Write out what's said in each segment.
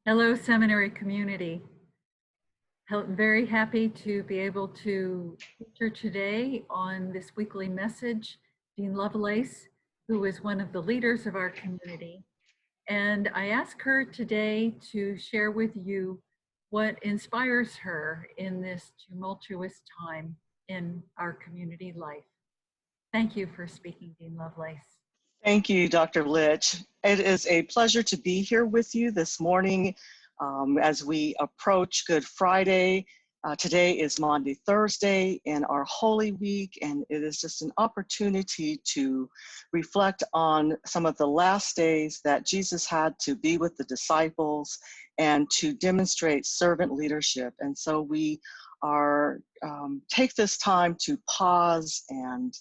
Hello, seminary community. Very happy to be able to feature today on this weekly message, Dean Lovelace, who is one of the leaders of our community. And I ask her today to share with you what inspires her in this tumultuous time in our community life. Thank you for speaking, Dean Lovelace. Thank you, Dr. Lich. It is a pleasure to be here with you this morning as we approach Good Friday. Today is Maundy Thursday in our Holy Week, and it is just an opportunity to reflect on some of the last days that Jesus had to be with the disciples and to demonstrate servant leadership. And so we are take this time to pause and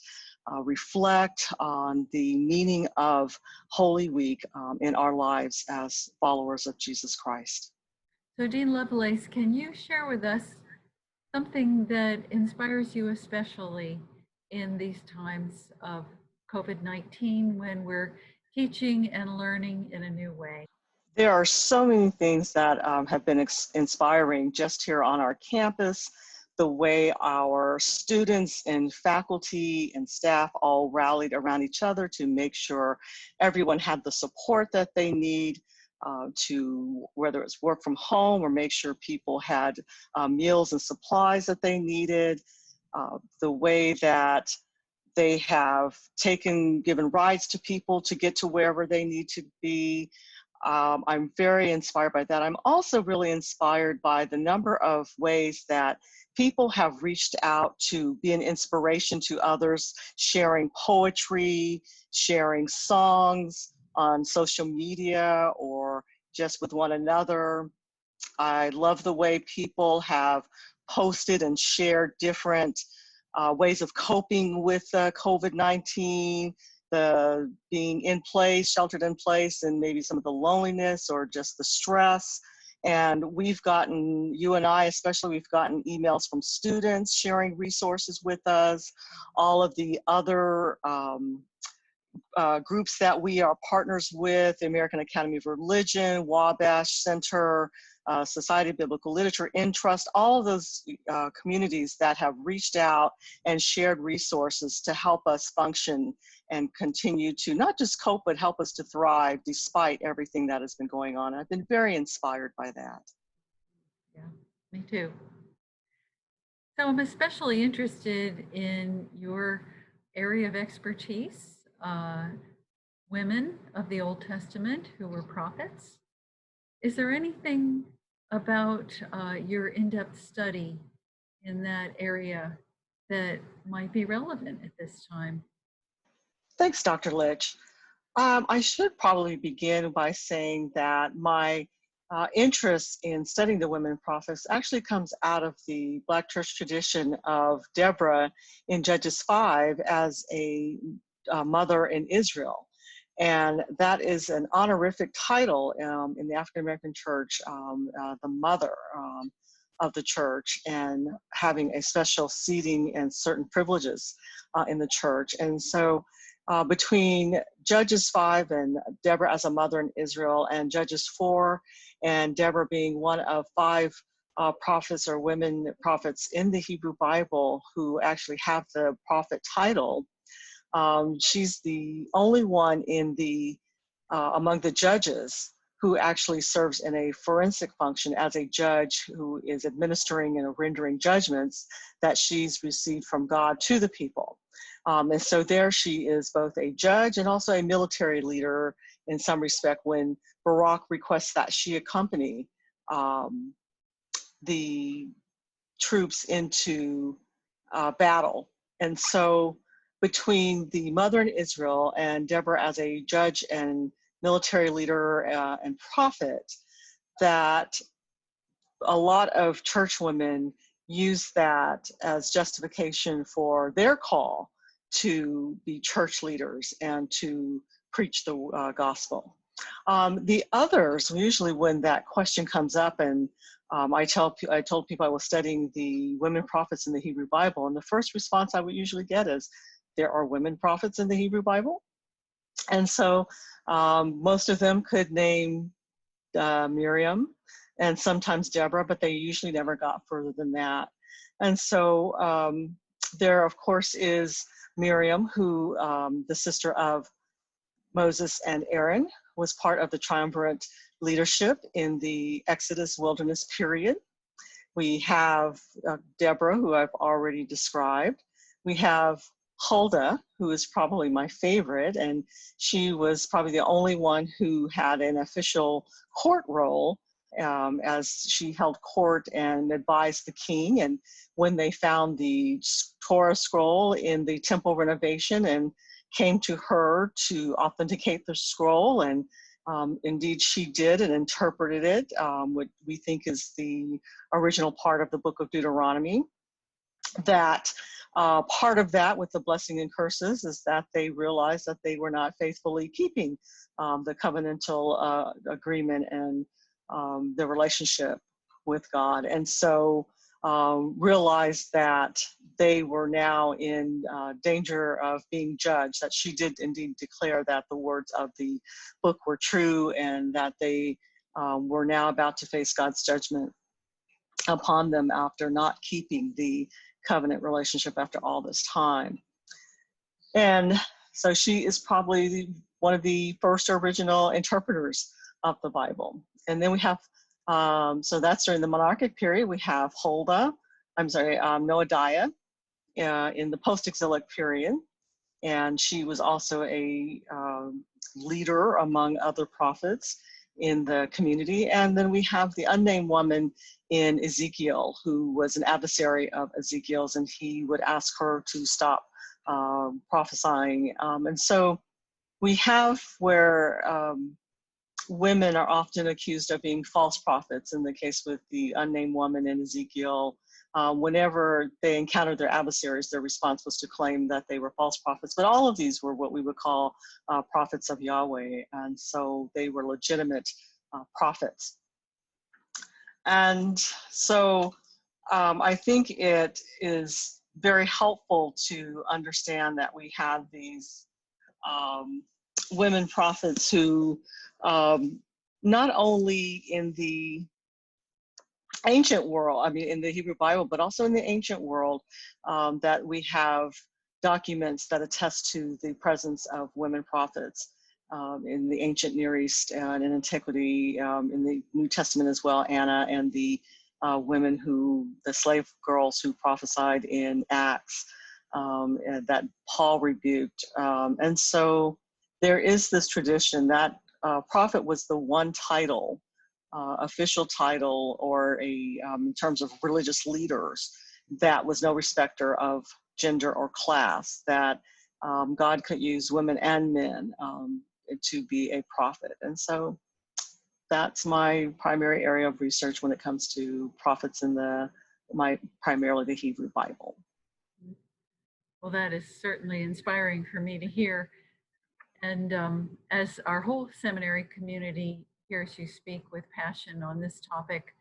reflect on the meaning of Holy Week in our lives as followers of Jesus Christ. So, Dean Lovelace, can you share with us something that inspires you especially in these times of COVID-19 when we're teaching and learning in a new way? There are so many things that have been inspiring just here on our campus. The way our students and faculty and staff all rallied around each other to make sure everyone had the support that they need to, whether it's work from home or make sure people had meals and supplies that they needed. The way that they have given rides to people to get to wherever they need to be. I'm very inspired by that. I'm also really inspired by the number of ways that people have reached out to be an inspiration to others, sharing poetry, sharing songs on social media or just with one another. I love the way people have posted and shared different ways of coping with COVID-19, the being in place, sheltered in place, and maybe some of the loneliness or just the stress. And we've gotten, you and I especially, we've gotten emails from students sharing resources with us, all of the other groups that we are partners with, the American Academy of Religion, Wabash Center, Society of Biblical Literature, Intrust, all of those communities that have reached out and shared resources to help us function and continue to not just cope, but help us to thrive despite everything that has been going on. I've been very inspired by that. Yeah, me too. So I'm especially interested in your area of expertise, women of the Old Testament who were prophets. Is there anything about your in-depth study in that area that might be relevant at this time? Thanks, Dr. Lich. I should probably begin by saying that my interest in studying the women prophets actually comes out of the Black church tradition of Deborah in Judges 5 as a mother in Israel. And that is an honorific title in the African American church, the mother of the church, and having a special seating and certain privileges in the church. And so between Judges 5 and Deborah as a mother in Israel, and Judges 4 and Deborah being one of 5 prophets or women prophets in the Hebrew Bible who actually have the prophet title, she's the only one in the among the judges who actually serves in a forensic function as a judge who is administering and rendering judgments that she's received from God to the people. And so there she is both a judge and also a military leader in some respect when Barak requests that she accompany the troops into battle. And so between the mother in Israel and Deborah as a judge and military leader and prophet, that a lot of church women use that as justification for their call to be church leaders and to preach the gospel. The others, usually when that question comes up, and I told people I was studying the women prophets in the Hebrew Bible, and the first response I would usually get is, there are women prophets in the Hebrew Bible? And so most of them could name Miriam, and sometimes Deborah, but they usually never got further than that. And so there, of course, is Miriam, who the sister of Moses and Aaron, was part of the triumvirate leadership in the Exodus wilderness period. We have Deborah, who I've already described. We have Huldah, who is probably my favorite, and she was probably the only one who had an official court role, as she held court and advised the king. And when they found the Torah scroll in the temple renovation and came to her to authenticate the scroll, and indeed she did and interpreted it, what we think is the original part of the book of Deuteronomy. That part of that with the blessing and curses is that they realized that they were not faithfully keeping the covenantal agreement and the relationship with God. And so realized that they were now in danger of being judged, that she did indeed declare that the words of the book were true, and that they were now about to face God's judgment upon them after not keeping the covenant relationship after all this time. And so she is probably one of the first original interpreters of the Bible. And then we have, so that's during the monarchic period. We have Noadiah in the post-exilic period. And she was also a leader among other prophets in the community. And then we have the unnamed woman in Ezekiel, who was an adversary of Ezekiel's, and he would ask her to stop prophesying. And so we have where women are often accused of being false prophets. In the case with the unnamed woman in Ezekiel, whenever they encountered their adversaries, their response was to claim that they were false prophets. But all of these were what we would call prophets of Yahweh. And so they were legitimate prophets. And so I think it is very helpful to understand that we have these women prophets who not only in the ancient world, I mean, in the Hebrew Bible, but also in the ancient world, that we have documents that attest to the presence of women prophets in the ancient Near East and in antiquity, in the New Testament as well, Anna and the women the slave girls who prophesied in Acts, and that Paul rebuked. And so there is this tradition that prophet was the one title, official title, or in terms of religious leaders, that was no respecter of gender or class, that God could use women and men to be a prophet. And so that's my primary area of research when it comes to prophets in primarily the Hebrew Bible. Well, that is certainly inspiring for me to hear. And as our whole seminary community hears you speak with passion on this topic,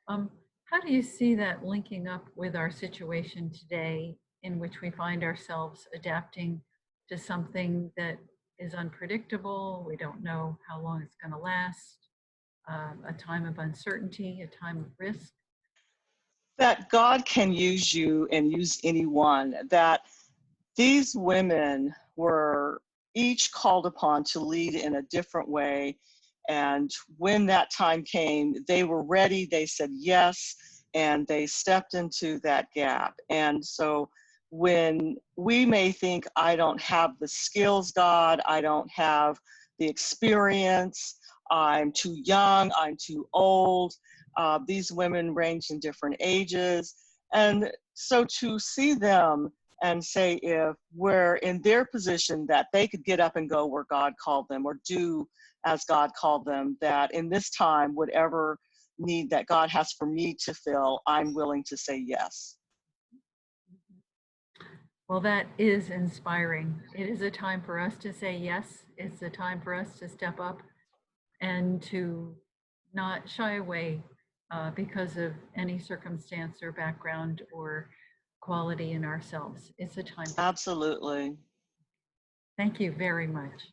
how do you see that linking up with our situation today, in which we find ourselves adapting to something that is unpredictable? We don't know how long it's going to last, a time of uncertainty, a time of risk. That God can use you and use anyone, that these women were each called upon to lead in a different way. And when that time came, they were ready, they said yes, and they stepped into that gap. And so when we may think, I don't have the skills, God, I don't have the experience, I'm too young, I'm too old. These women range in different ages. And so to see them and say, if we're in their position, that they could get up and go where God called them, or do as God called them, that in this time, whatever need that God has for me to fill, I'm willing to say yes. Well, that is inspiring. It is a time for us to say yes. It's a time for us to step up and to not shy away because of any circumstance or background or quality in ourselves. It's a time. Absolutely. Thank you very much.